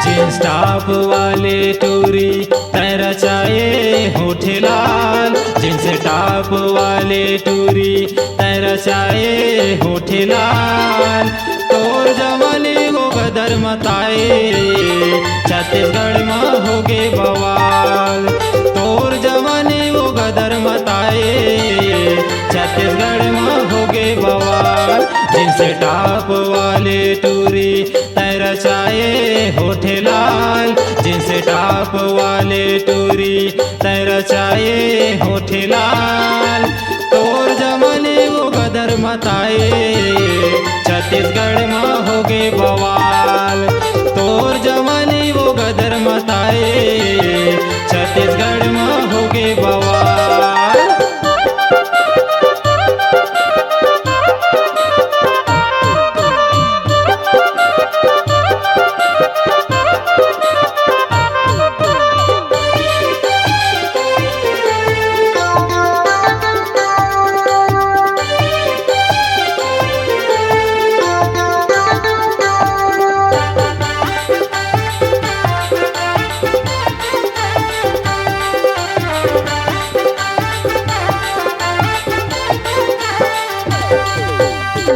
Jeans top वाले टूरी तेरा चाहे होठ लाल, जींस टॉप वाले टूरी तेरा चाहे होठ लाल। तोर जवानी वो गदर मताए छत्तीसगढ़ में होगे बवाल, तोर जवानी वो गदर मताए छत्तीसगढ़ में होगे बवाल। जींस टॉप वाले टूरी तेरा चाहे होठ लाल, जींस टॉप वाले टूरी तेरा चाहे होठ लाल। तोर जवानी वो गदर मताए छत्तीसगढ़ में होगे बवाल, तोर जवानी वो गदर मताए छत्तीसगढ़ में होगे बवाल।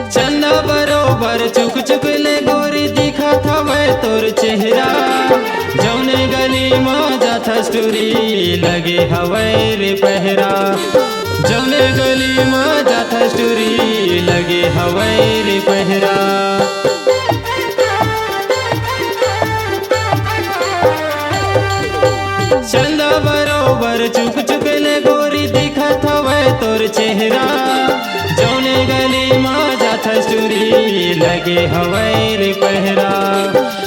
चंदा बरोबर चुक चुक ले गोरी दिखत हवे तोर चेहरा, जौने गली में जाथा स्टोरी लगे हवे रे पहरा, जौने गली में जाथा स्टोरी लगे हवे रे पहरा। चंदा बरोबर चुक चुक ले गोरी दिखत हवे तोर चेहरा, जौने गली में जाथा स्टोरी लगे हवे रे पहरा,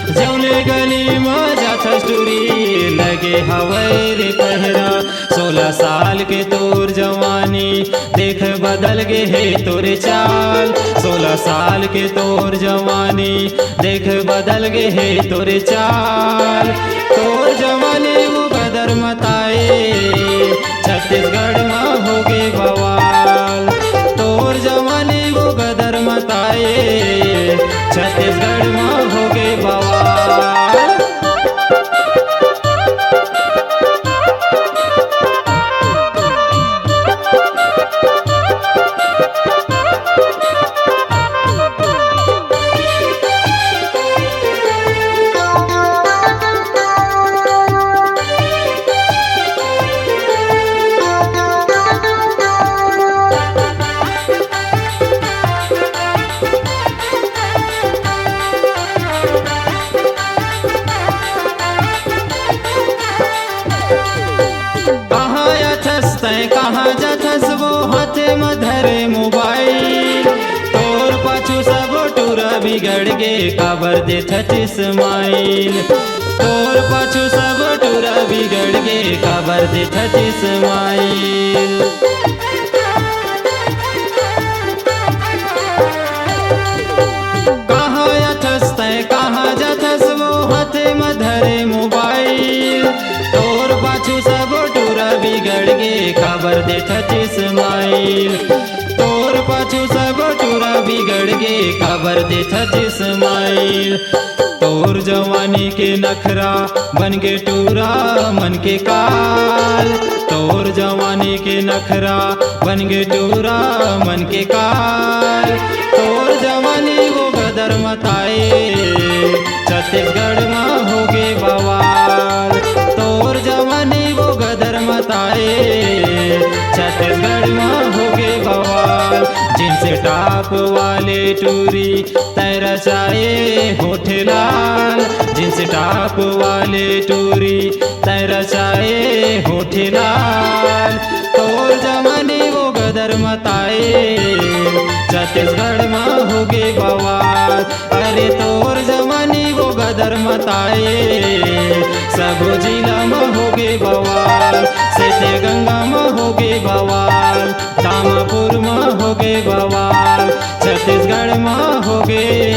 जौने गली में जाथा स्टोरी लगे हवे रे पहरा। 16 साल के तोर जवानी देख बदल गे है तोरे चाल, 16 साल के तोर जवानी देख बदल गे है तोरे चाल। तोर जवानी वो गदर मताए छत्तीसगढ़ में होगे बवाल, तोर जवानी वो गदर मताए छत्तीसगढ़ में होगे बवाल। कहाँ जाथस वो हाथे में धरे मोबाइल, तोर पाछू सब टूरा बिगड़ गे काबर देथत इस्माइल, तोर पाछू सब टूरा बिगड़ गे काबर देथत इस्माइल। कहाँ जाथस तय कहाँ जाथस वो हाथे में धरे मोबाइल, तोर पाछू सब टूरा बिगड़ गे काबर देथत इस्माइल, तोर पाछू सब टूरा बिगड़ गे काबर देथत इस्माइल। तोर जवानी के नखरा बन के टूरा मन के काल, तोर जवानी के नखरा बन के टूरा मन के काल। तोर जवानी वो गदर मताए छत्तीसगढ़ में होगे बवाल, तोर जवानी वो गदर मताए छत्तीसगढ़ में होगे बवाल। जींस टॉप वाले टूरी तेरा चाहे होठ लाल, जींस टॉप वाले टूरी तेरा चाहे होठ लाल। तोर जवानी वो गदर मताए छत्तीसगढ़ में होगे बवाल, अरे तोर जवानी वो गदर मताए सब जिला में होगे बवाल, सेते गंगा में होगे बवाल, दामापुर में होगे हो गए बवाल, छत्तीसगढ़ में हो गए